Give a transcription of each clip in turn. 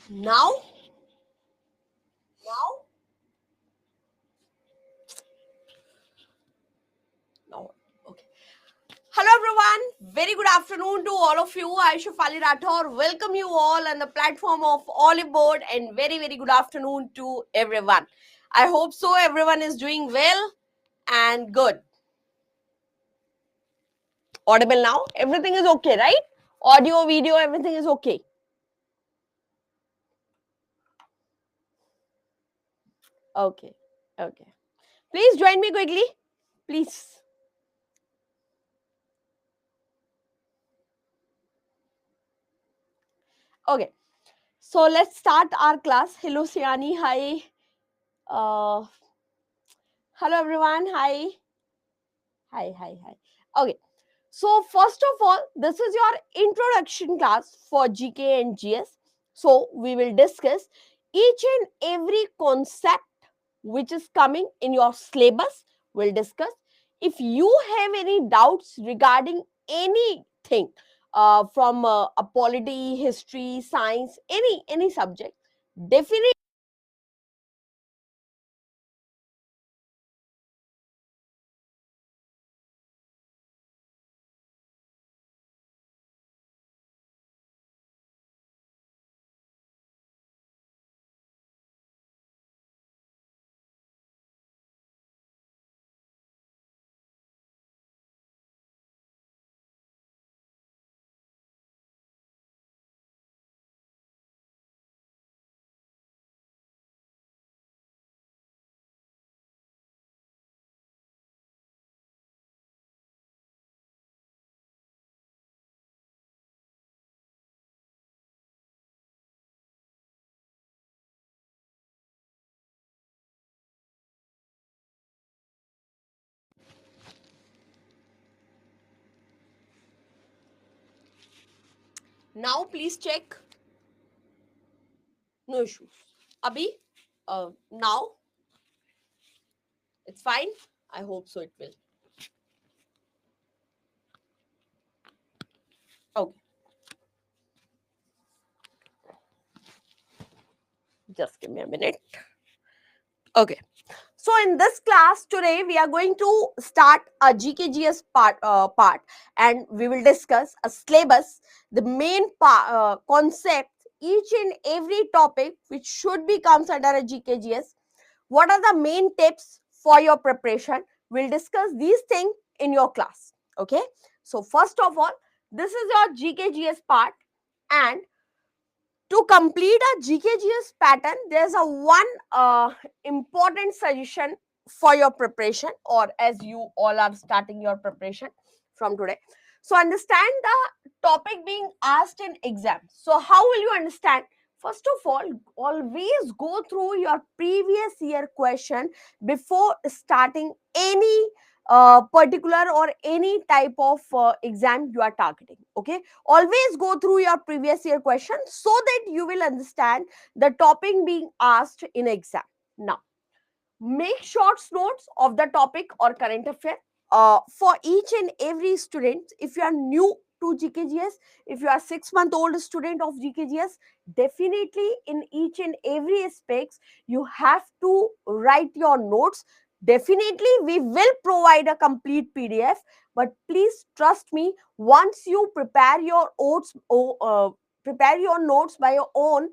Now, no. Okay. Hello everyone. Very good afternoon to all of you. I Shafali Rathor. Welcome you all on the platform of oliveboard and very good afternoon to everyone. I hope so. Everyone is doing well and good. Audible now. Everything is okay, right? Audio, video, everything is okay. Okay. Okay. Please join me quickly. Please. Okay. So let's start our class. Hello, Siani. Hi. Uh, hello, everyone. Hi. Hi. Okay. So first of all, this is your introduction class for GK and GS. So we will discuss each and every concept which is coming in your syllabus. We'll discuss. If you have any doubts regarding anything from a polity, history, science, any subject, definitely. Now please check. No issues. Abhi, now it's fine. I hope so. It will. Okay. Just give me a minute. Okay. So in this class today, we are going to start a GKGS part, and we will discuss a syllabus, the main concept, each and every topic which should be comes under a GKGS. What are the main tips for your preparation? We'll discuss these things in your class. Okay. So first of all, this is your GKGS part, and to complete a GKGS pattern, there's a one important suggestion for your preparation, or as you all are starting your preparation from today. So understand the topic being asked in exam. So how will you understand? First of all, always go through your previous year question before starting any particular or any type of exam you are targeting. Okay, always go through your previous year question so that you will understand the topic being asked in exam. Now make short notes of the topic or current affair for each and every student. If you are new to GKGS, if you are 6 month old student of GKGS, definitely in each and every aspects you have to write your notes. Definitely we will provide a complete PDF, but please trust me, once you prepare your prepare your notes by your own,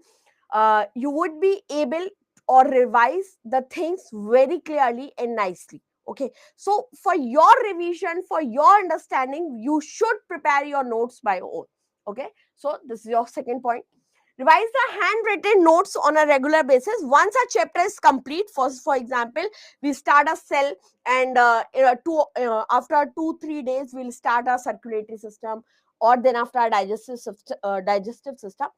you would be able or revise the things very clearly and nicely. Okay, so for your revision, for your understanding, you should prepare your notes by your own. Okay, so this is your second point. Revise the handwritten notes on a regular basis once a chapter is complete. For example, we start a cell, and after 2-3 days we'll start our circulatory system, or then after our digestive system.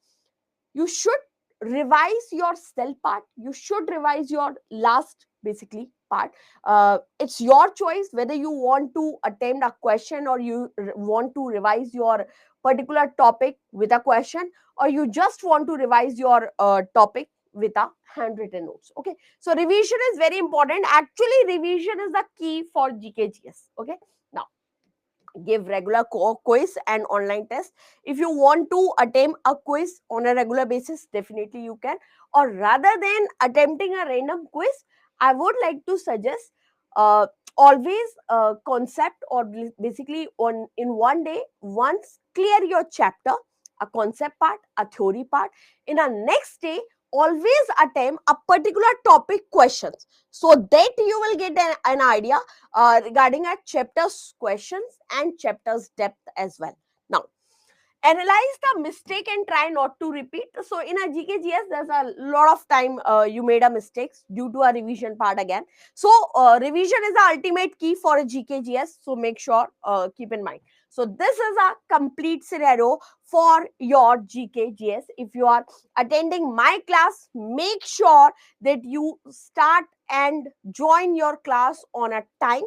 You should revise your cell part, you should revise your last basically part. It's your choice whether you want to attempt a question, or you want to revise your particular topic with a question, or you just want to revise your topic with a handwritten notes. Okay, so revision is very important. Actually revision is the key for GKGS. Okay, now give regular quiz and online test. If you want to attempt a quiz on a regular basis, definitely you can. Or rather than attempting a random quiz, I would like to suggest uh, always concept, or basically on in one day once clear your chapter, a concept part, a theory part. In a next day, always attempt a particular topic questions, so that you will get an idea regarding our chapter's questions and chapter's depth as well. Now, analyze the mistake and try not to repeat. So in a GKGS, there's a lot of time you made a mistakes due to a revision part again. So revision is the ultimate key for a GKGS. So make sure, keep in mind. So this is a complete scenario for your GKGS. If you are attending my class, make sure that you start and join your class on a time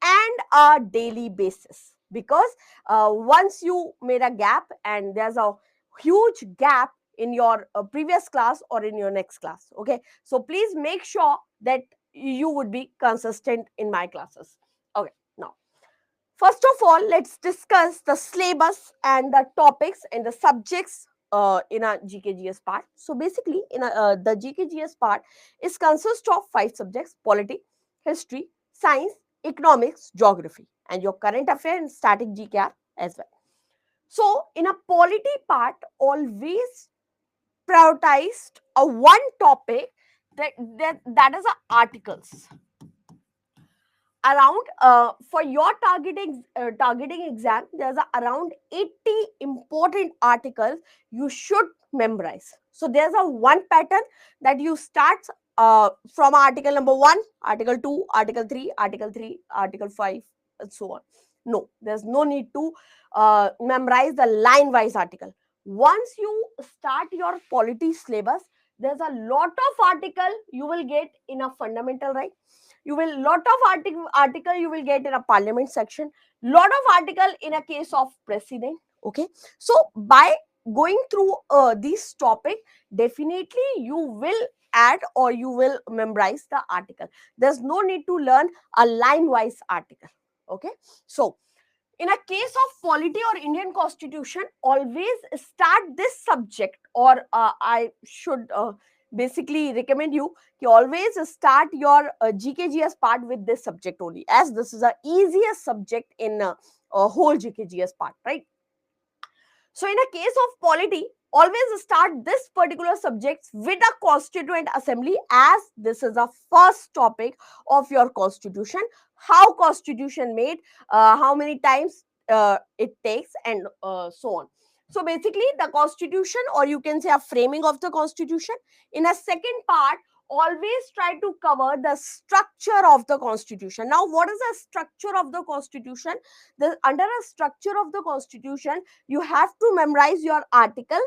and a daily basis, because once you made a gap and there's a huge gap in your previous class or in your next class. Okay, so please make sure that you would be consistent in my classes. Okay, now first of all, let's discuss the syllabus and the topics and the subjects in a GKGS part. So basically, the GKGS part is consist of 5 subjects: polity, history, science, economics, geography, and your current affair and static GKR as well. So in a polity part, always prioritized a one topic that is a articles. Around for your targeting exam, there's around 80 important articles you should memorize. So there's a one pattern that you start from article number 1, article 2, article 3, article 3, article 5, and so on. No, there's no need to memorize the line wise article. Once you start your polity syllabus, there's a lot of article you will get in a fundamental right. You will lot of article you will get in a parliament section, lot of article in a case of president. Okay, so by going through this topic, definitely you will add or you will memorize the article. There's no need to learn a line wise article. Okay, so in a case of polity or Indian constitution, always start this subject, or I should basically recommend you to always start your GKGS part with this subject only, as this is the easiest subject in whole GKGS part, right? So in a case of polity, always start this particular subject with a constituent assembly, as this is the first topic of your constitution. How constitution made, how many times it takes, and so on. So basically the constitution, or you can say a framing of the constitution. In a second part, always try to cover the structure of the constitution. Now, what is the structure of the constitution? Under a structure of the constitution, you have to memorize your article,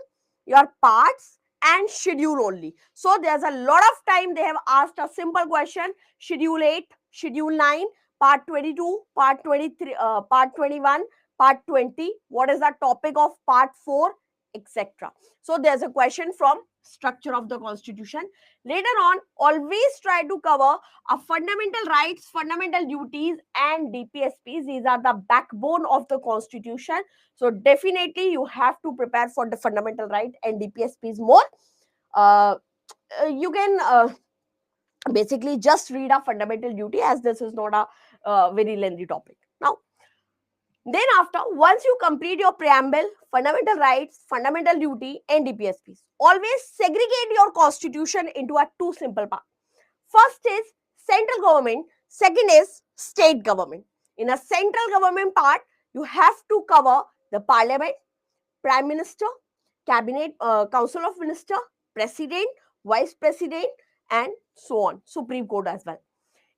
your parts, and schedule only. So there's a lot of time they have asked a simple question: schedule 8, schedule 9, part 22, part 23, part 21, part 20. What is the topic of part 4, etc. So there's a question from structure of the constitution. Later on, always try to cover a fundamental rights, fundamental duties, and DPSPs. These are the backbone of the constitution. So definitely you have to prepare for the fundamental right and DPSPs more. You can basically just read a fundamental duty, as this is not a very lengthy topic. Now, then after, once you complete your preamble, fundamental rights, fundamental duty, and DPSPs, always segregate your constitution into a 2 simple parts. First is central government, second is state government. In a central government part, you have to cover the parliament, prime minister, cabinet, council of minister, president, vice president, and so on, Supreme Court as well.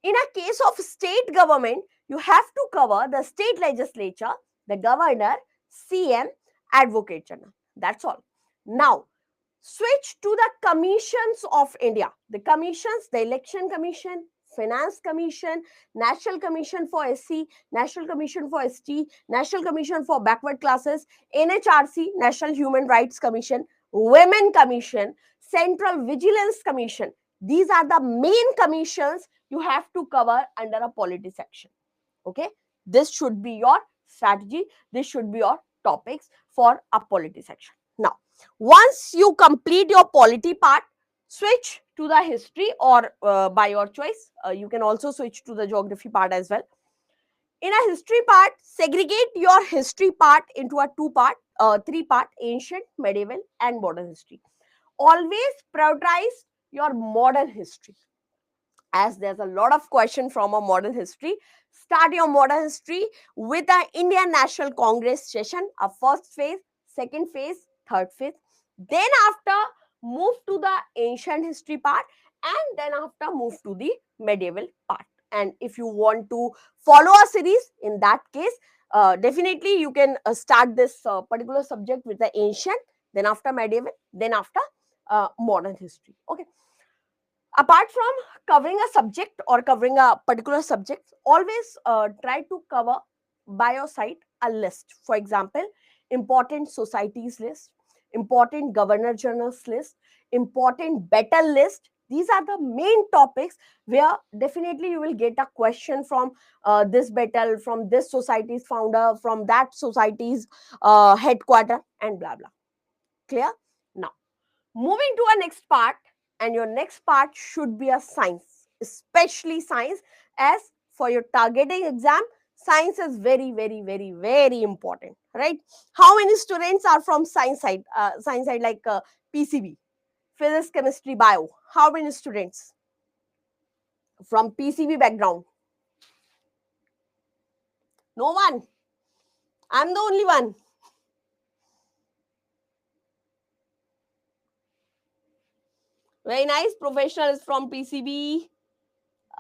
In a case of state government, you have to cover the state legislature, the governor, CM, advocate general. That's all. Now, switch to the commissions of India. The commissions, the election commission, finance commission, national commission for SC, national commission for ST, national commission for backward classes, NHRC, national human rights commission, women commission, central vigilance commission. These are the main commissions you have to cover under a polity section. Okay, this should be your strategy. This should be your topics for a polity section. Now, once you complete your polity part, switch to the history or by your choice. You can also switch to the geography part as well. In a history part, segregate your history part into a three part, ancient, medieval, and modern history. Always prioritize your modern history, as there's a lot of question from a modern history. Start your modern history with the Indian National Congress session, a first phase, second phase, third phase. Then after, move to the ancient history part, and then after move to the medieval part. And if you want to follow a series, in that case, definitely you can start this particular subject with the ancient, then after medieval, then after modern history. Okay. Apart from covering a subject or covering a particular subject, always try to cover by your side a list. For example, important societies list, important governor generals list, important battle list. These are the main topics where definitely you will get a question from this battle, from this society's founder, from that society's headquarter, and blah blah. Clear? Now, moving to our next part, and your next part should be a science, especially science, as for your targeting exam, science is very, very, very, very important, right? How many students are from science side like PCB, physics, chemistry, bio? How many students from PCB background? No one. I'm the only one. Very nice. Professional is from PCB.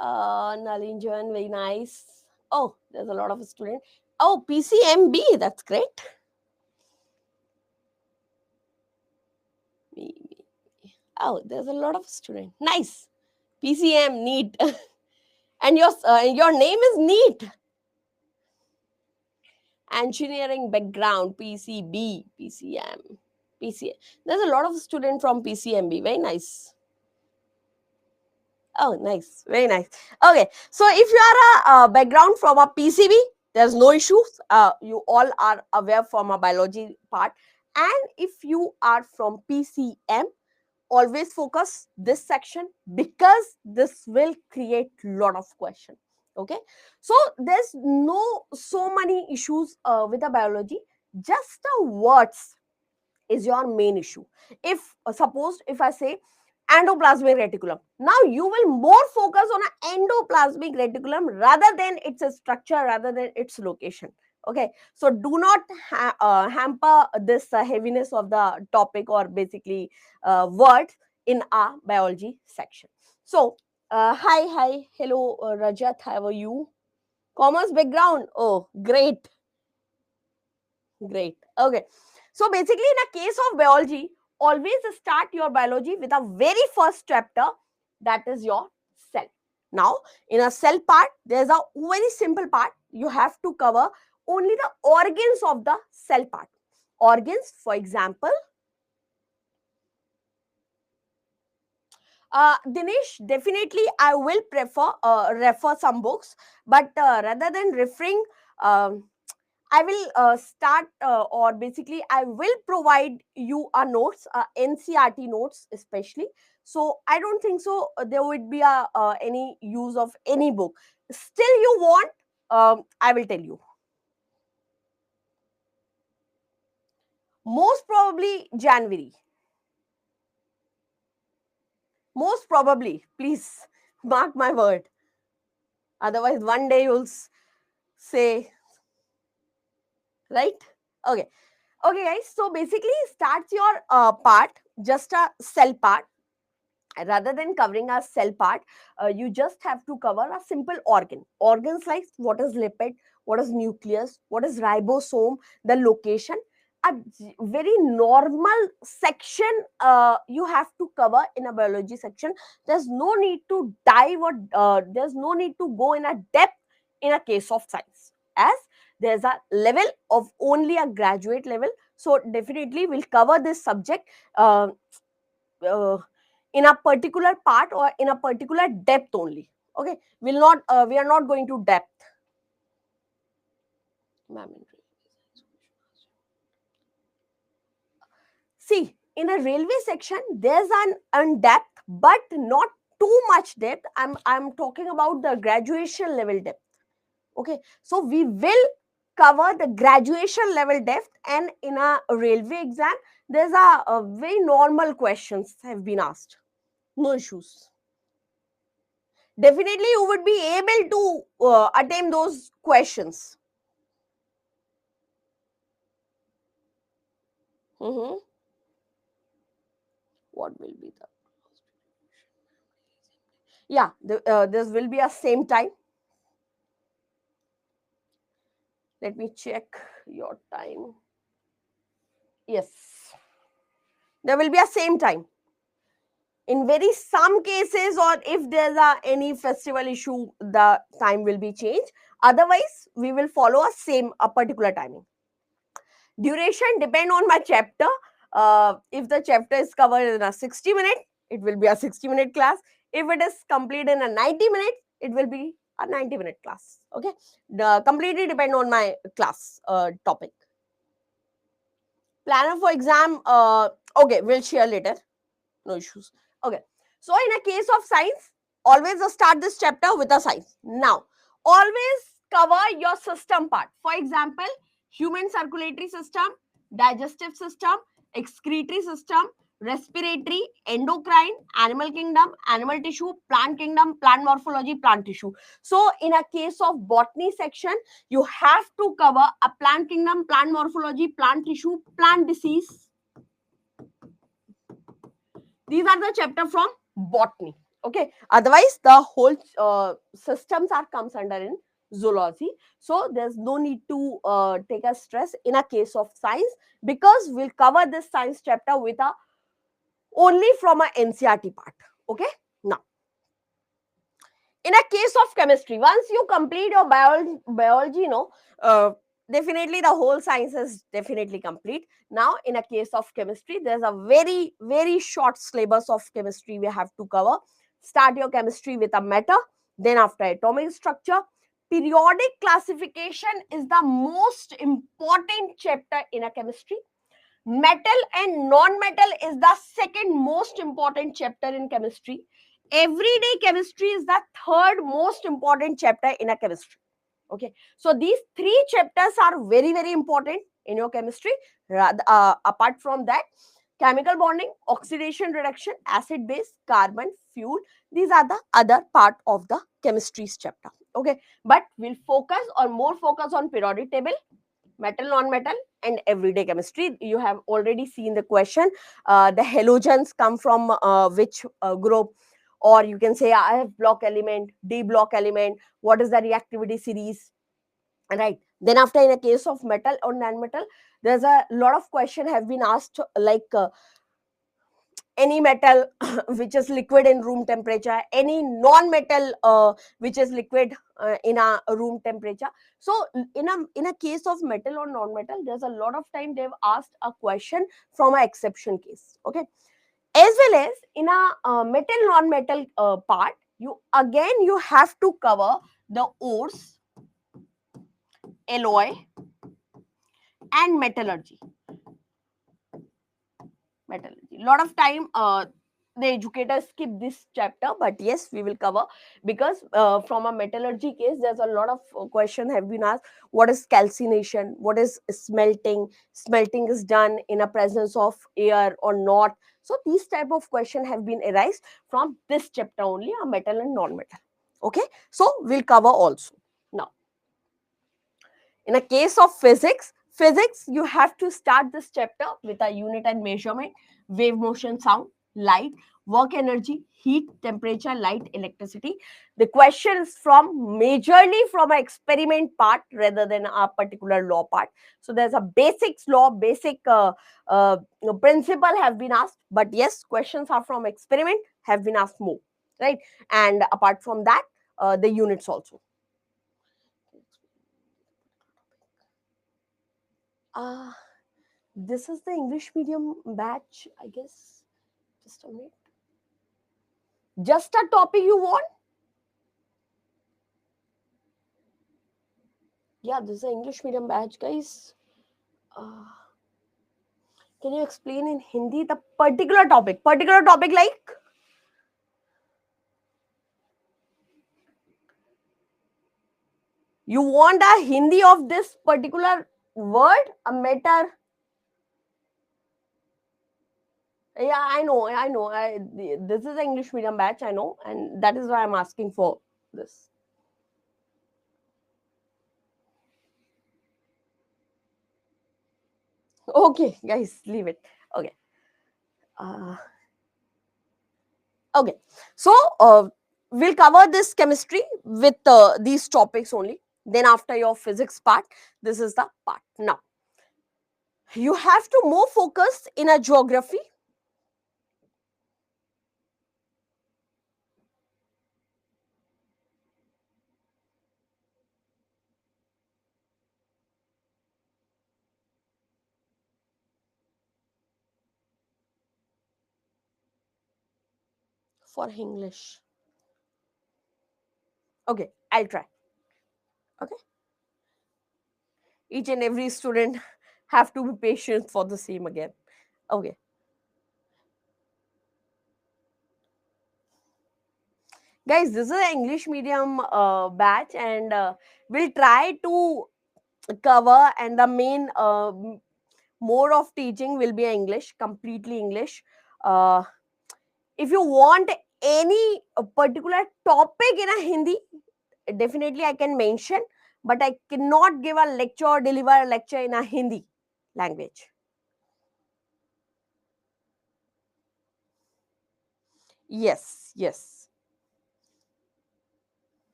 Nalinjan, very nice. Oh, there's a lot of students. Oh, PCMB, that's great. Oh, there's a lot of students. Nice. PCM, neat. And your name is neat. Engineering background, PCB, PCM, PCM. There's a lot of students from PCMB. Very nice. Oh, nice. Very nice. Okay. So if you are a background from a PCB, there's no issues. You all are aware from a biology part. And if you are from PCM, always focus this section, because this will create lot of question. Okay. So there's no so many issues with the biology. Just the words is your main issue. If suppose if I say endoplasmic reticulum, now you will more focus on an endoplasmic reticulum rather than its structure, rather than its location. Okay, so do not hamper this heaviness of the topic, or basically words in our biology section. So hi, hello, Rajat, how are you? Commerce background, oh great. Great. Okay. So basically, in a case of biology, always start your biology with a very first chapter, that is your cell. Now, in a cell part, there's a very simple part. You have to cover only the organs of the cell part. Organs, for example, Dinesh, definitely I will prefer refer some books, but rather than referring, um I will start or basically I will provide you a notes, NCRT notes especially. So I don't think so there would be a any use of any book. Still you want, I will tell you. Most probably January. Most probably. Please mark my word. Otherwise one day you'll say, right? Okay. Okay guys. So basically start your part, just a cell part. Rather than covering a cell part, you just have to cover a simple organs like what is lipid, what is nucleus, what is ribosome, the location, a very normal section you have to cover in a biology section. There's no need to dive, or there's no need to go in a depth in a case of science, as there's a level of only a graduate level. So definitely we'll cover this subject uh, in a particular part or in a particular depth only. Okay, we are not going to depth. See, in a railway section, there's an depth, but not too much depth. I'm talking about the graduation level depth. Okay, so we will cover the graduation level depth, and in a railway exam, there's a very normal questions have been asked. No issues. Definitely, you would be able to attempt those questions. Mm-hmm. What will be the this will be a same time. Let me check your time. Yes, there will be a same time. In very some cases, or if there's any festival issue, the time will be changed. Otherwise, we will follow a particular timing. Duration depend on my chapter. If the chapter is covered in a 60 minute, it will be a 60-minute class. If it is complete in a 90 minute, it will be a 90-minute class. Okay, the completely depend on my class topic. Planner for exam, okay, we'll share later. No issues. Okay, so in a case of science, always start this chapter with a science. Now, always cover your system part. For example, human circulatory system, digestive system, excretory system, respiratory, endocrine, animal kingdom, animal tissue, plant kingdom, plant morphology, plant tissue. So in a case of botany section, you have to cover a plant kingdom, plant morphology, plant tissue, plant disease. These are the chapter from botany. Okay, otherwise the whole systems are comes under in zoology. So there's no need to take a stress in a case of science, because we'll cover this science chapter with a only from a NCERT part. Okay, now in a case of chemistry, once you complete your biology, definitely the whole science is definitely complete. Now in a case of chemistry, there's a very short syllabus of chemistry we have to cover. Start your chemistry with a matter, then after atomic structure. Periodic classification is the most important chapter in a chemistry. Metal and non-metal is the second most important chapter in chemistry. Everyday chemistry is the third most important chapter in a chemistry. Okay, so these three chapters are very important in your chemistry. Apart from that, chemical bonding, oxidation reduction, acid base, carbon, fuel, these are the other part of the chemistry's chapter. Okay, but we'll more focus on periodic table, metal, non-metal, and everyday chemistry. You have already seen the question. The halogens come from which group? Or you can say I have block element, D block element. What is the reactivity series? Right. Then after, in a case of metal or non-metal, there's a lot of question have been asked, like any metal which is liquid in room temperature, any non-metal which is liquid in a room temperature. So in a case of metal or non-metal, there's a lot of time they've asked a question from an exception case. Okay, as well as in a metal non-metal part, you have to cover the ores, alloy, and metallurgy. Metallurgy. A lot of time the educators skip this chapter, but yes, we will cover, because from a metallurgy case, there's a lot of question have been asked. What is calcination? What is smelting? Smelting is done in a presence of air or not? So these type of question have been arised from this chapter only, a metal and non-metal. Okay, so we'll cover also. Now, in a case of physics, you have to start this chapter with a unit and measurement, wave motion, sound, light, work energy, heat, temperature, light, electricity. The question is majorly from an experiment part rather than a particular law part. So there's a basics law, basic principle have been asked, but yes, questions are from experiment have been asked more, right? And apart from that, the units also. This is the English medium batch, I guess. Just a minute. Just a topic you want? Yeah, this is an English medium batch, guys. Uh, can you explain in Hindi the particular topic? Particular topic like? You want a Hindi of this particular word? A matter? Yeah, I know. This is an English medium batch, I know. And that is why I'm asking for this. Okay, guys, leave it. Okay. Uh, okay. So, we'll cover this chemistry with these topics only. Then, after your physics part, this is the part. Now, you have to more focus in a geography. For English. Okay, I'll try. Okay. Each and every student have to be patient for the same again. Okay. Guys, this is an English medium batch, and we'll try to cover, and the main mode of teaching will be English, completely English. Uh, if you want any particular topic in a Hindi, definitely I can mention, but I cannot give a lecture or deliver a lecture in a Hindi language. Yes, yes.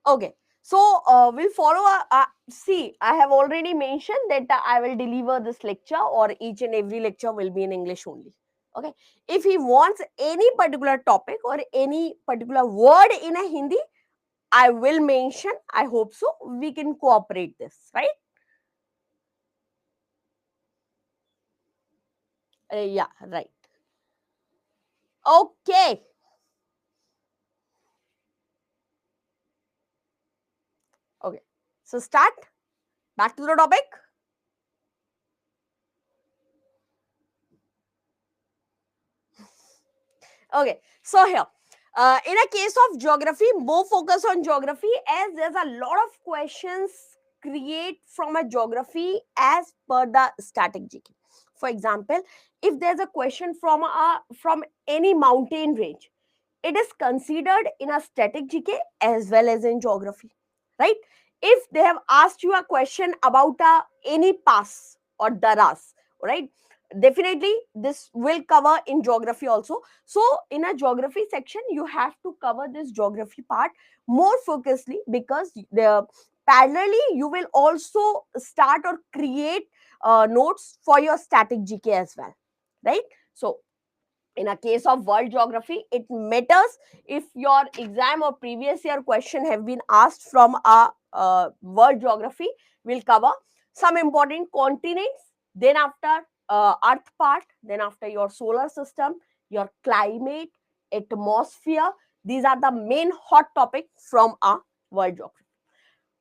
Okay. So we'll follow. See, I have already mentioned that I will deliver this lecture, or each and every lecture will be in English only. Okay. If he wants any particular topic or any particular word in a Hindi, I will mention. I hope so. We can cooperate this, right? Yeah, right. Okay. Okay. So start. Back to the topic. Okay, so here, in a case of geography, more focus on geography, as there's a lot of questions create from a geography as per the static GK. For example, if there's a question from any mountain range, it is considered in a static GK as well as in geography, right? If they have asked you a question about any pass or daras, right? Definitely this will cover in geography also. So in a geography section, you have to cover this geography part more focusedly, because the parallelly you will also start or create notes for your static GK as well, right? So in a case of world geography, it matters if your exam or previous year question have been asked from a world geography. Will cover some important continents, then after earth part, then after your solar system, your climate, atmosphere. These are the main hot topic from a world geography.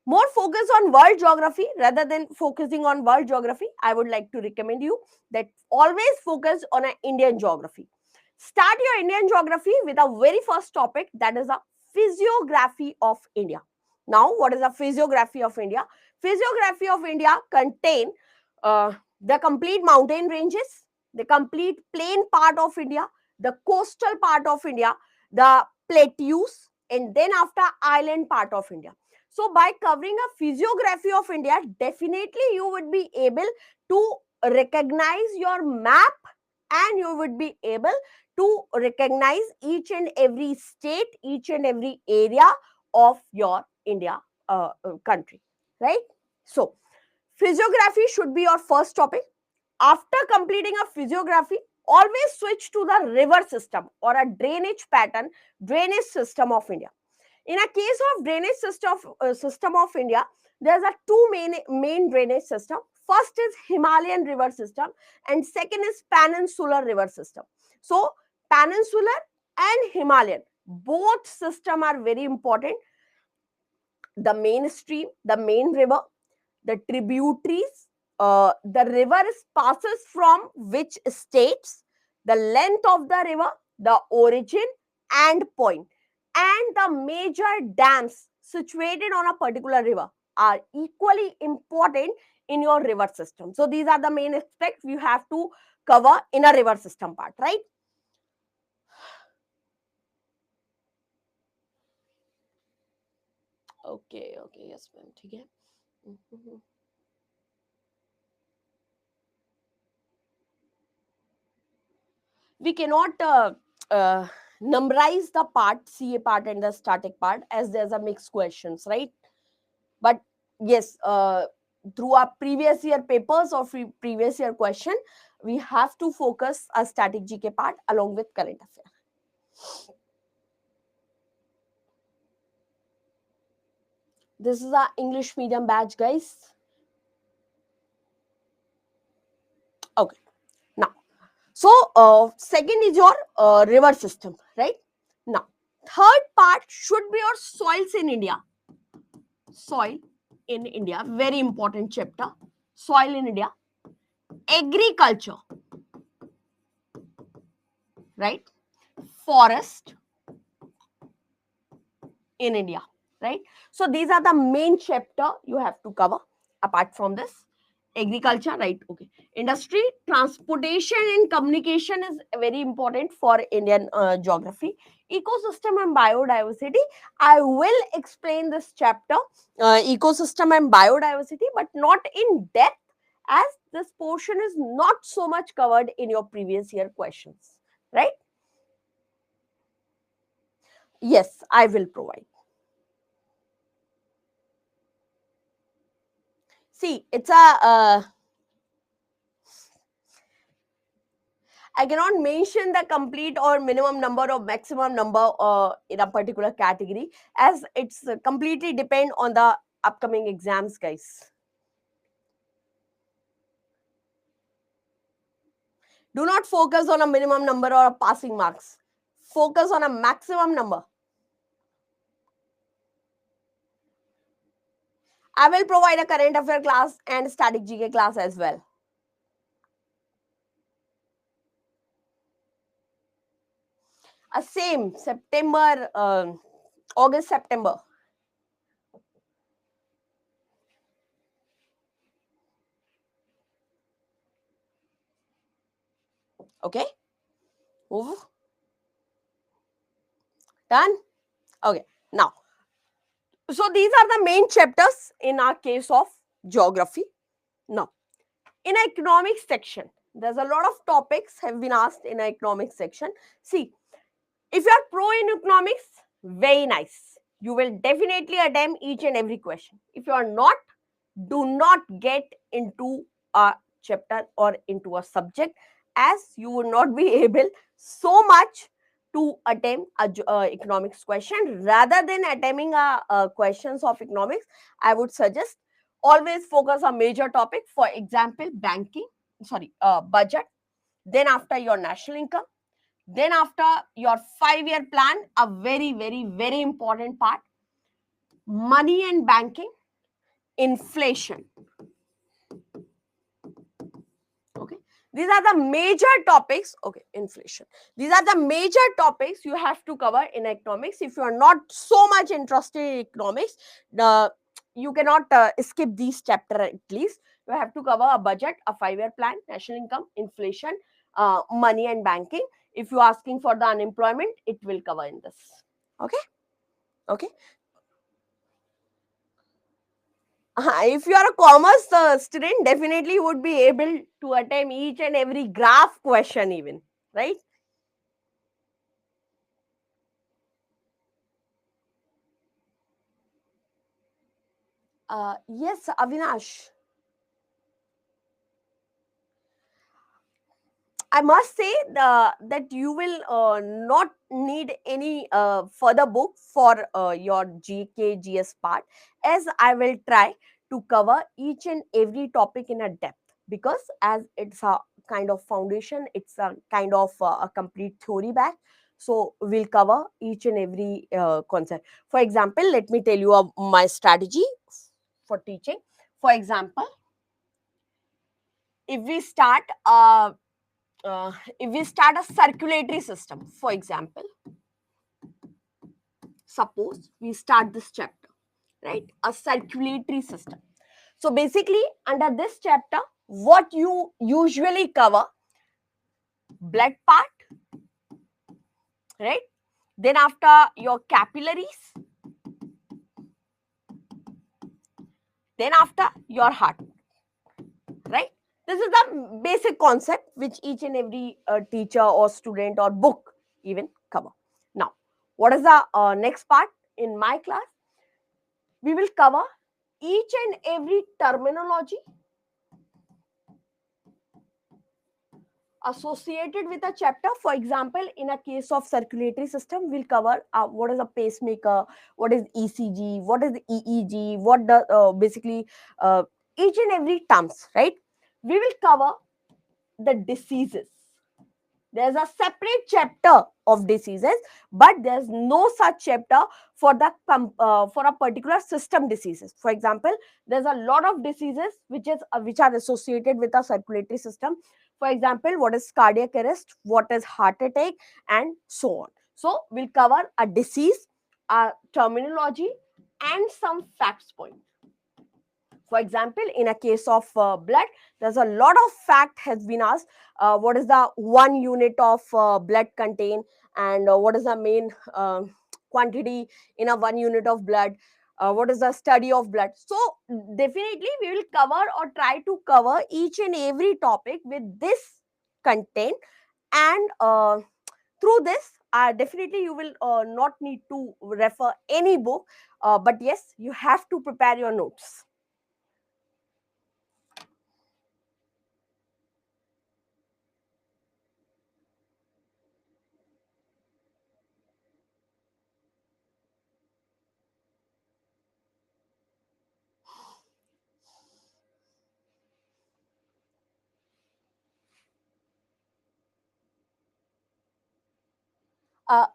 More focus on world geography rather than focusing on world geography, I would like to recommend you that always focus on an Indian geography. Start your Indian geography with a very first topic, that is a physiography of India. Now, what is a physiography of India? Physiography of India contain the complete mountain ranges, the complete plain part of India, the coastal part of India, the plateaus, and then after island part of India. So by covering a physiography of India, definitely you would be able to recognize your map, and you would be able to recognize each and every state, each and every area of your India country, right? So physiography should be your first topic. After completing a physiography, always switch to the river system or a drainage system of India. In a case of drainage system of India, there's a two main drainage system. first is Himalayan river system and second is peninsular river system. So peninsular and Himalayan, both system are very important. The main stream, the main river, the tributaries, the river passes from which states, the length of the river, the origin and point, and the major dams situated on a particular river are equally important in your river system. So these are the main aspects you have to cover in a river system part, right? Okay, okay, yes ma'am, ठीक है. We cannot numberize the part, CA part and the static part, as there's a mixed questions, right? But yes, through our previous year papers or previous year question, we have to focus a static GK part along with current affair. This is our English medium batch, guys. Okay, now, so second is your river system, right? Now, third part should be your soils in India. Soil in India, very important chapter. Soil in India, agriculture, right? Forest in India, right? So these are the main chapter you have to cover. Apart from this, agriculture, right? Okay. Industry, transportation and communication is very important for Indian geography. Ecosystem and biodiversity, I will explain this chapter, ecosystem and biodiversity, but not in depth, as this portion is not so much covered in your previous year questions, right? Yes, I will provide. See, it's a I cannot mention the complete or minimum number or maximum number in a particular category, as it's completely depend on the upcoming exams, guys. Do not focus on a minimum number or a passing marks. Focus on a maximum number. I will provide a current affair class and static GK class as well. Same September, August, September. Okay, move. Done. Okay, now, so these are the main chapters in our case of geography. Now, in economics section, there's a lot of topics have been asked in economics section. See, if you are pro in economics, very nice. You will definitely attempt each and every question. If you are not, do not get into a chapter or into a subject, as you will not be able so much to attempt a economics question. Rather than attempting questions of economics, I would suggest always focus on major topic. For example, banking, budget, then after your national income, then after your 5-year plan, a very, very, very important part, money and banking, inflation. Okay, these are the major topics. Okay, inflation, these are the major topics you have to cover in economics. If you are not so much interested in economics, you cannot skip these chapter. At least you have to cover a budget, a 5-year plan, national income, inflation, money and banking. If you're asking for the unemployment, it will cover in this. Okay, okay. If you are a commerce student, definitely you would be able to attempt each and every graph question even, right? Yes, Avinash. I must say that you will not need any further book for your GK GS part, as I will try to cover each and every topic in a depth, because as it's a kind of foundation, it's a kind of a complete theory batch. So we'll cover each and every concept. For example, let me tell you my strategy for teaching. For example, if we start a circulatory system, for example, suppose we start this chapter, right? A circulatory system. So basically, under this chapter, what you usually cover: blood part, right? Then after, your capillaries, then after, your heart, right? This is the basic concept which each and every teacher or student or book even cover. Now, what is the next part in my class? We will cover each and every terminology associated with a chapter. For example, in a case of circulatory system, we'll cover what is a pacemaker, what is ECG, what is EEG, what the basically each and every terms, right? We will cover the diseases. There's a separate chapter of diseases, but there's no such chapter for the for a particular system diseases. For example, there's a lot of diseases which are associated with a circulatory system. For example, what is cardiac arrest, what is heart attack, and so on. So we'll cover a disease, a terminology, and some facts point. For example, in a case of blood, there's a lot of fact has been asked. What is the 1 unit of blood contain, and what is the main quantity in a 1 unit of blood? What is the study of blood? So definitely we will cover or try to cover each and every topic with this content, and through this definitely you will not need to refer any book, but yes, you have to prepare your notes.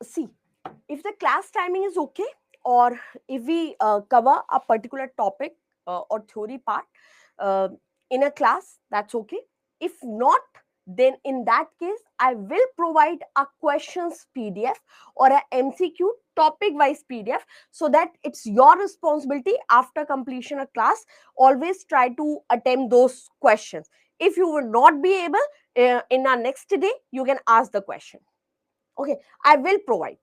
See, if the class timing is okay, or if we cover a particular topic or theory part uh, in a class, that's okay. If not, then in that case, I will provide a questions PDF or a MCQ topic wise PDF, so that it's your responsibility after completion of class. Always try to attempt those questions. If you will not be able, in our next day, you can ask the question. Okay, I will provide.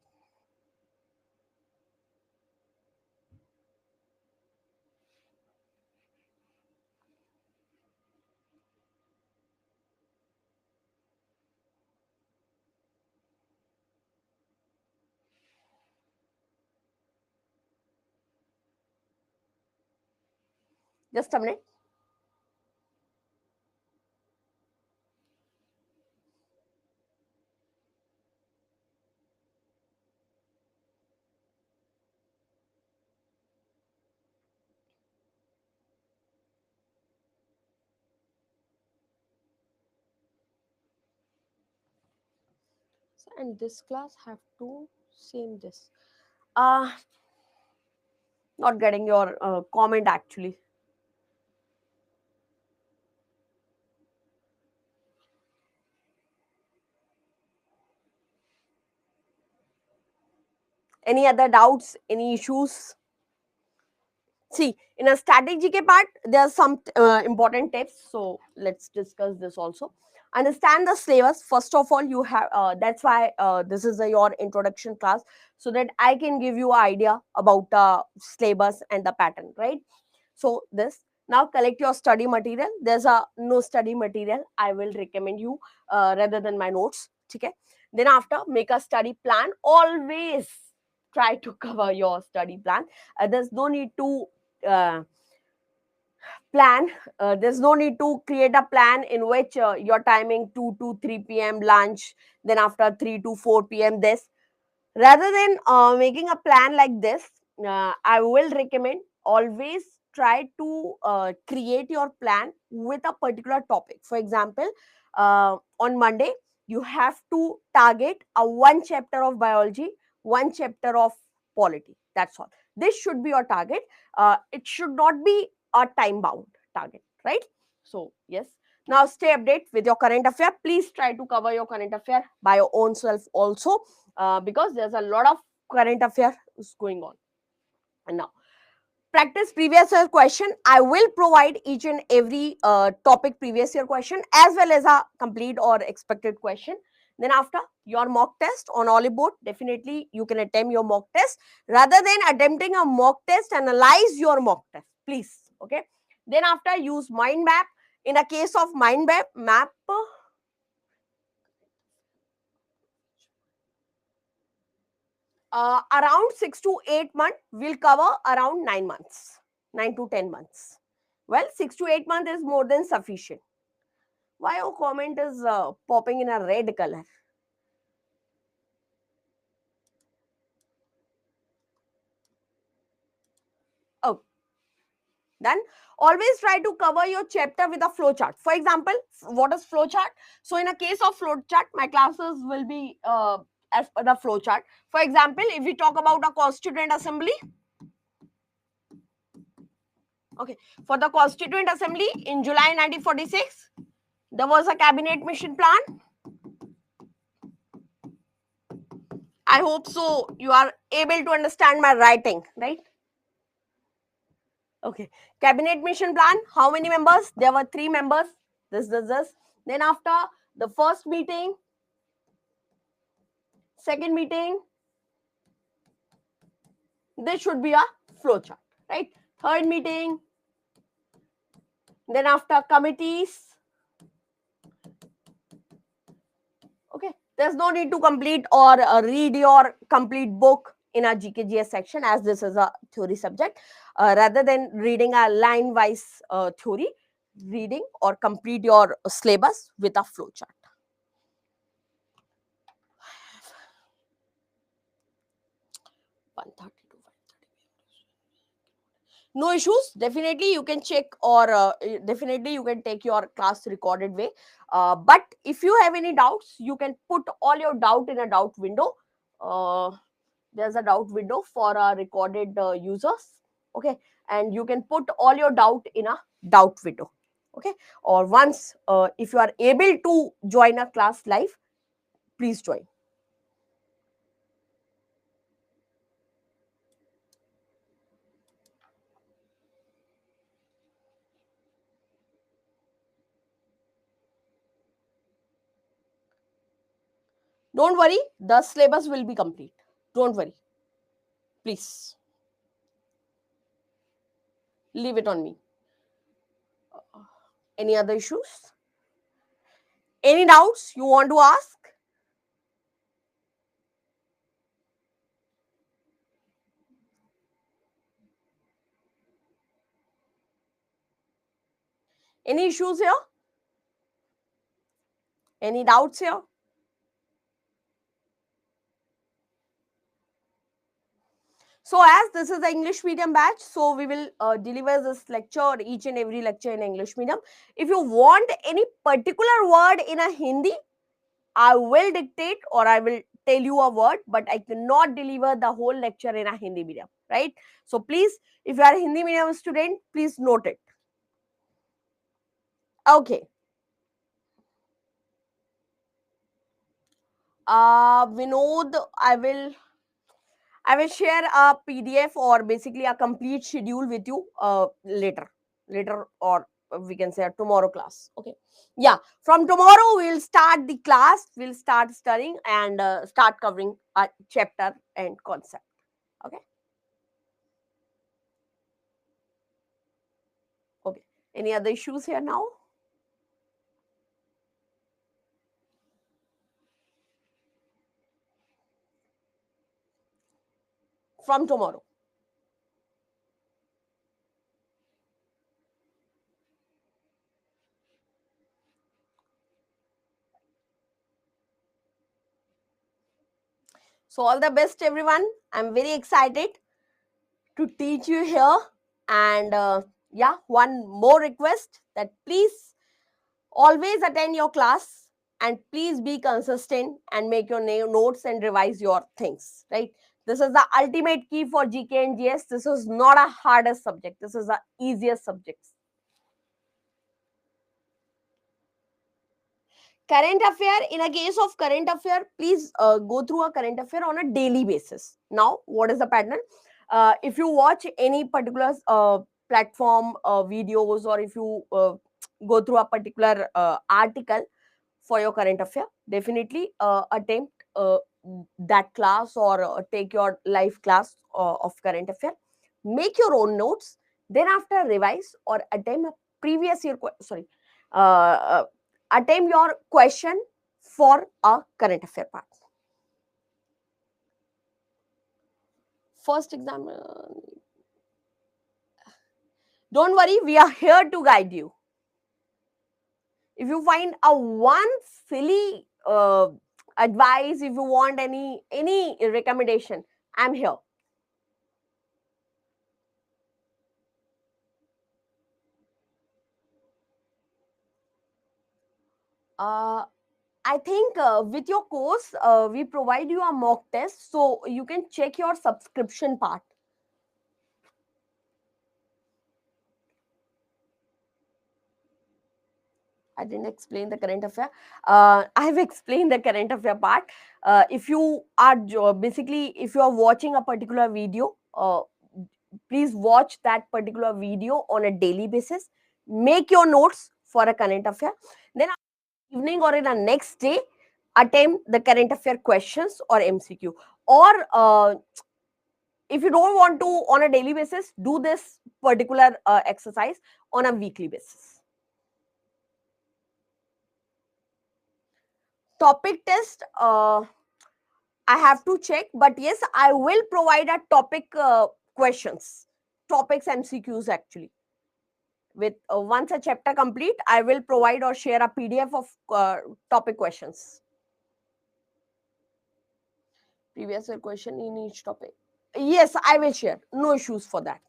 Just a minute. So, and this class have to same this. Uh Not getting your comment actually. Any other doubts? Any issues? See, in a static GK part, there are some important tips. So let's discuss this also. Understand the syllabus. First of all, you have that's why this is your introduction class, so that I can give you an idea about syllabus and the pattern, right? So this, now collect your study material. There's a no study material I will recommend you rather than my notes. Okay. Then after, make a study plan. Always try to cover your study plan. There's no need to uh, plan. There's no need to create a plan in which your timing 2 to 3 p.m. lunch, then after 3 to 4 p.m. this. Rather than making a plan like this, I will recommend always try to create your plan with a particular topic. For example, on Monday, you have to target a one chapter of biology, one chapter of polity. That's all. This should be your target. It should not be a time bound target, right? So, yes. Now, stay update with your current affair. Please try to cover your current affair by your own self also, because there's a lot of current affairs going on. And now, practice previous year question. I will provide each and every topic previous year question as well as a complete or expected question. Then after your mock test on oliveboard, definitely you can attempt your mock test. Rather than attempting a mock test, analyze your mock test, please. Okay. Then after, use mind map. In a case of mind map, around 6 to 8 months will cover around 9 months, 9 to 10 months. Well, 6 to 8 months is more than sufficient. Why your comment is popping in a red color? Oh, then always try to cover your chapter with a flowchart. For example, what is flowchart? So in a case of flowchart, my classes will be as per the flowchart. For example, if we talk about a constituent assembly, okay, for the constituent assembly in July 1946, there was a cabinet mission plan. I hope so you are able to understand my writing, right? Okay. Cabinet mission plan. How many members? There were 3 members. This. Then after the first meeting, second meeting, this should be a flowchart, right? Third meeting. Then after committees. Okay. There's no need to complete or read your complete book in a GKGS section, as this is a theory subject. Rather than reading a line-wise theory, reading or complete your syllabus with a flowchart. No issues. Definitely you can check, or definitely you can take your class recorded way. But if you have any doubts, you can put all your doubt in a doubt window. There's a doubt window for recorded users. Okay, and you can put all your doubt in a doubt window. Okay, or once if you are able to join a class live, please join. Don't worry, the syllabus will be complete. Don't worry, please leave it on me. Any other issues? Any doubts you want to ask? Any issues here? Any doubts here? So as this is the English medium batch, so we will deliver this lecture, each and every lecture in English medium. If you want any particular word in a Hindi, I will dictate or I will tell you a word, but I cannot deliver the whole lecture in a Hindi medium, right? So please, if you are a Hindi medium student, please note it. Okay. Vinod, I will share a PDF or basically a complete schedule with you later, or we can say a tomorrow class. Okay. Yeah. From tomorrow, we'll start the class. We'll start studying and start covering a chapter and concept. Okay. Okay. Any other issues here now? From tomorrow. So all the best, everyone. I'm very excited to teach you here. And yeah, one more request, that please always attend your class, and please be consistent and make your notes and revise your things, right? This is the ultimate key for GK and GS. This is not a hardest subject, this is the easiest subject. Current affair, in a case of current affair, please go through a current affair on a daily basis. Now, what is the pattern? If you watch any particular platform videos, or if you go through a particular article for your current affair, definitely attempt that class, or take your live class of current affair. Make your own notes, then after revise or attempt a previous year attempt your question for a current affair part. First exam, don't worry, we are here to guide you. If you find a one silly advice, if you want any recommendation, I'm here. uh, I think with your course, we provide you a mock test, so you can check your subscription part. I didn't explain the current affair. I have explained the current affair part. If you are basically, if you are watching a particular video, please watch that particular video on a daily basis. Make your notes for a current affair. Then evening or in the next day, attempt the current affair questions or MCQ. Or if you don't want to on a daily basis, do this particular exercise on a weekly basis. Topic test, I have to check, but yes, I will provide a topic questions, topics MCQs actually. With once a chapter complete, I will provide or share a PDF of topic questions. Previous year question in each topic. Yes, I will share. No issues for that.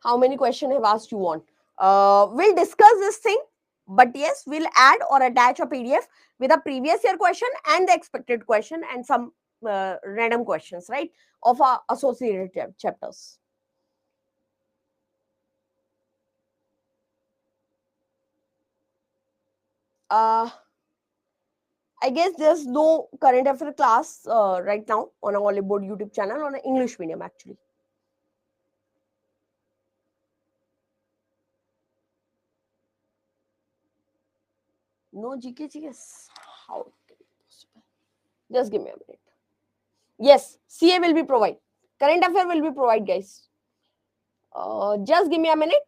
How many questions have asked you want? We'll discuss this thing, but yes, we'll add or attach a PDF with a previous year question and the expected question and some random questions, right, of our associated chapters. Uh, I guess there's no current affair class right now on our oliveboard YouTube channel on an English medium actually. No GK GS. How can it be possible? Just give me a minute. Yes, CA will be provided. Current affair will be provided, guys. Just give me a minute.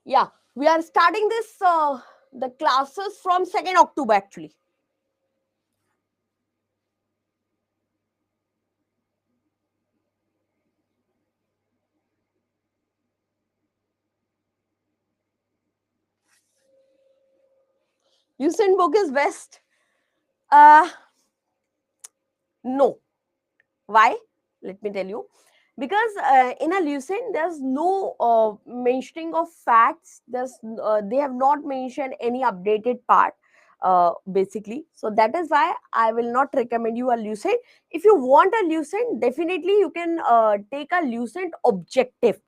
Yeah, we are starting this the classes from 2nd October actually. Lucent book is best. Uh, no. Why? Let me tell you. Because in a Lucent, there's no mentioning of facts. They have not mentioned any updated part, basically. So that is why I will not recommend you a Lucent. If you want a Lucent, definitely you can take a Lucent objective.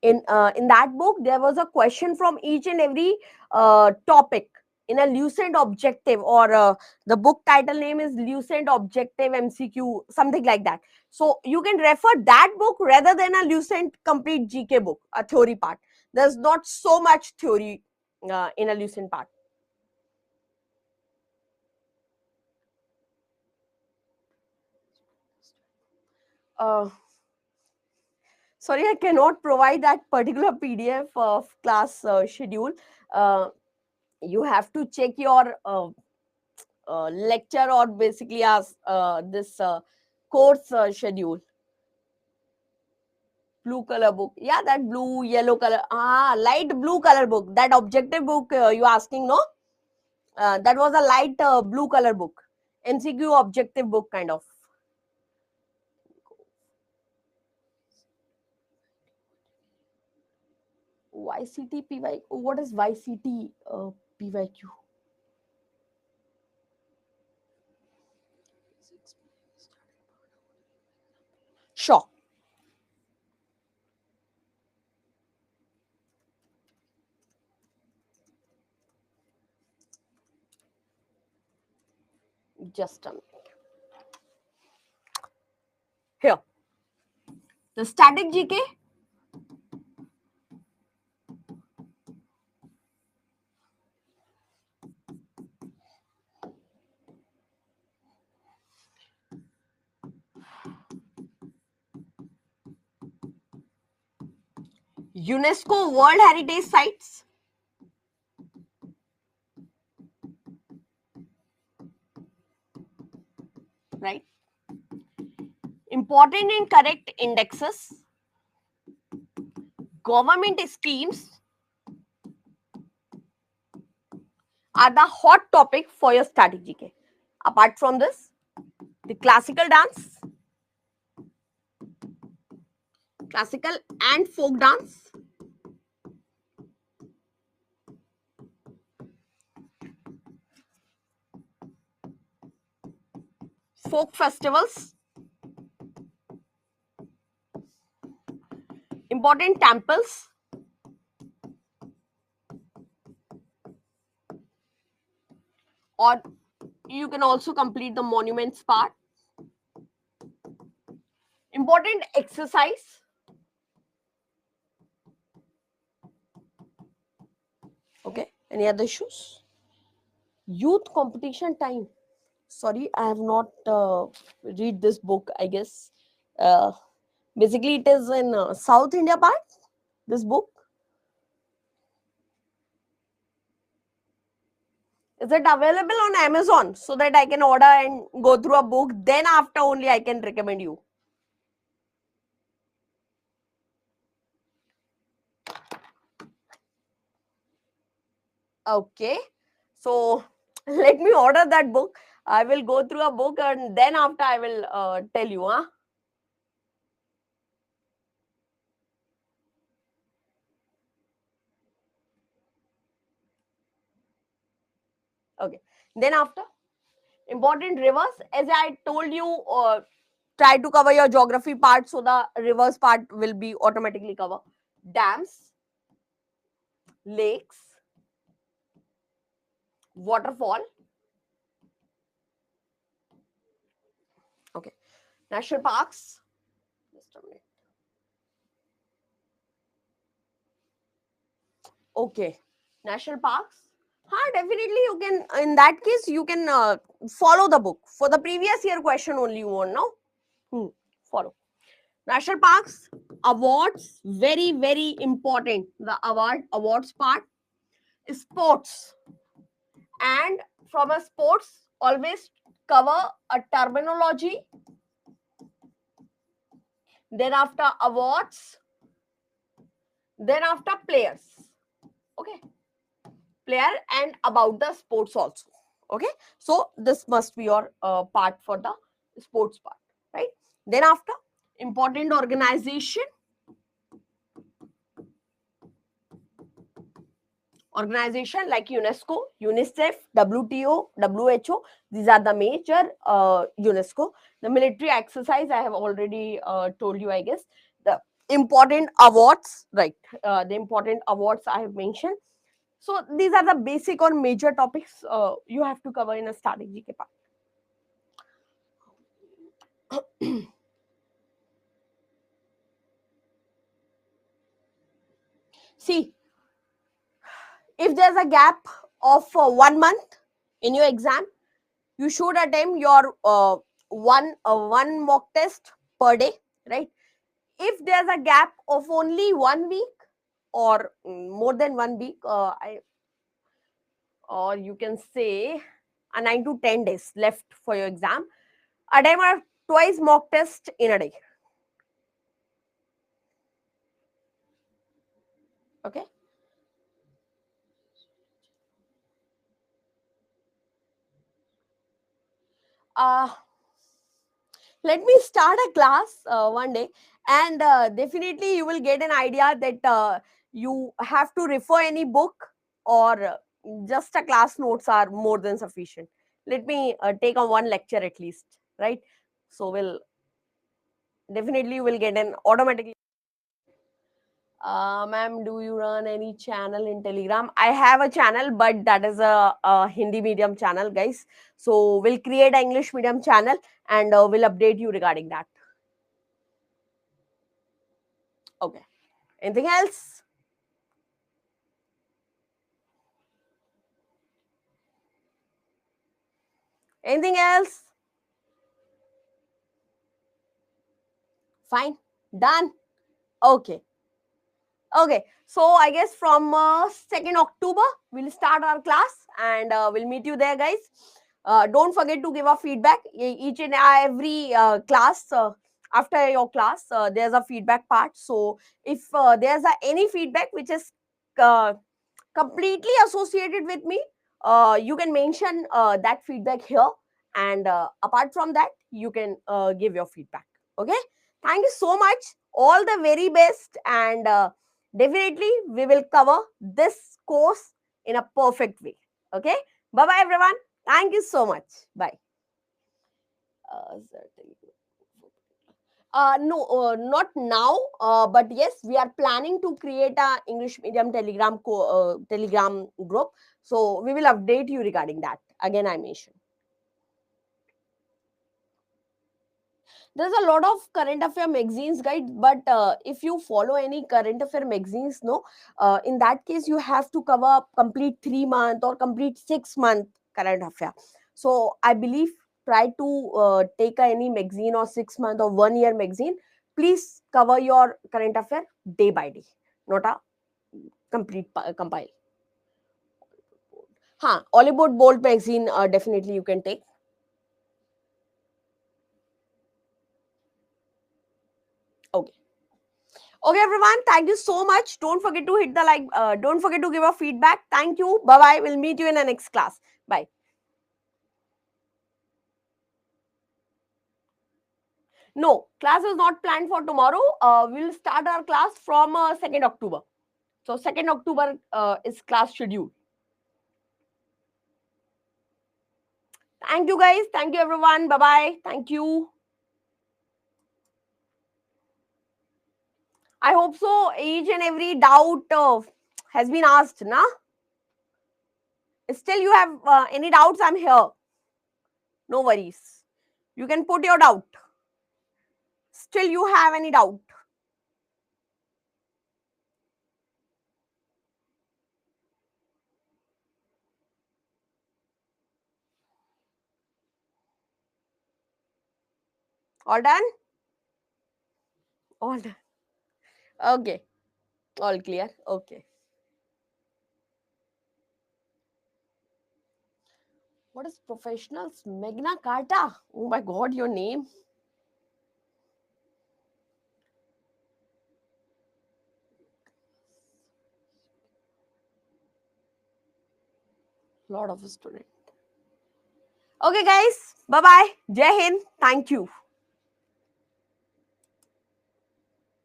In that book, there was a question from each and every topic in a Lucent objective, or the book title name is Lucent Objective MCQ, something like that. So you can refer that book rather than a Lucent complete GK book, a theory part. There's not so much theory in a Lucent part. Uh, Sorry, I cannot provide that particular PDF of class schedule. Uh, you have to check your lecture or basically as this course schedule. Blue color book. Yeah, that blue, yellow color. Light blue color book. That objective book you asking, no? That was a light blue color book. MCQ objective book kind of. YCT PY. What is YCT PYQ? Sure. Just a minute. Here. The static GK. UNESCO World Heritage Sites. Right. Important and correct indexes. Government schemes are the hot topic for your static GK. Apart from this, the classical dance, classical and folk dance, folk festivals, important temples, or you can also complete the monuments part. Important exercise. Okay, any other issues? Youth competition time. Sorry, I have not read this book, I guess. Uh, Basically, it is in South India part, this book. Is it available on Amazon so that I can order and go through a book? Then after only I can recommend you. Okay. So let me order that book. I will go through a book and then after I will tell you. Huh? Okay. Then after, important rivers. As I told you, try to cover your geography part so the rivers part will be automatically covered. Dams, lakes, waterfall. Okay. National parks. Just a minute. Okay. National parks. Definitely you can, in that case, you can follow the book. For the previous year question only you want, no? Follow. National parks, awards, very, very important. The awards part. Sports. And from a sports, always cover a terminology. Then after awards. Then after players. Okay. Player and about the sports also. Okay, so this must be your part for the sports part, right? Then after, important organization like UNESCO, UNICEF, WTO, WHO. These are the major UNESCO. The military exercise I have already told you, I guess. The important awards, right? The important awards I have mentioned. So these are the basic or major topics you have to cover in a static GK part. See, if there's a gap of 1 month in your exam, you should attempt your one mock test per day. right? If there's a gap of only 1 week or more than 1 week, or you can say a 9 to 10 days left for your exam, a time or twice mock test in a day. Okay. Uh, Let me start a class one day, and definitely you will get an idea that you have to refer any book, or just a class notes are more than sufficient. Let me take a one lecture at least, right? So will definitely you will get an automatically. Ma'am, do you run any channel in Telegram? I have a channel, but that is a Hindi medium channel, guys. So we'll create an English medium channel, and we'll update you regarding that. Okay. Anything else? Anything else? Fine. Done. Okay. Okay. So I guess from 2nd October, we'll start our class, and we'll meet you there, guys. Don't forget to give a feedback. Each and every class, after your class, there's a feedback part. So if there's any feedback which is uh, completely associated with me, you can mention that feedback here, and apart from that you can give your feedback. Okay, thank you so much, all the very best, and definitely we will cover this course in a perfect way. Okay, bye bye everyone, thank you so much, bye. Certainly. No, not now. But yes, we are planning to create a English medium Telegram group. So we will update you regarding that. Again, I mentioned there's a lot of current affair magazines, guys. But if you follow any current affair magazines, no, in that case you have to cover complete 3 month or complete 6 month current affair. So I believe try to take any magazine or 6 month or 1 year magazine. Please cover your current affair day by day, not a complete compile. Oliveboard Bold magazine, definitely you can take. Okay. Okay, everyone. Thank you so much. Don't forget to hit the like. Don't forget to give a feedback. Thank you. Bye bye. We'll meet you in the next class. Bye. No, class is not planned for tomorrow. We'll start our class from 2nd October. So 2nd October is class schedule. Thank you, guys. Thank you, everyone. Bye bye. Thank you. I hope so. Each and every doubt has been asked. Na? Still, you have any doubts? I'm here. No worries. You can put your doubt. Still, you have any doubt? All done? All done. Okay. All clear. Okay. What is professionals? Magna Carta. Oh my God, your name. Lot of student. Okay, guys. Bye bye. Jai Hind. Thank you.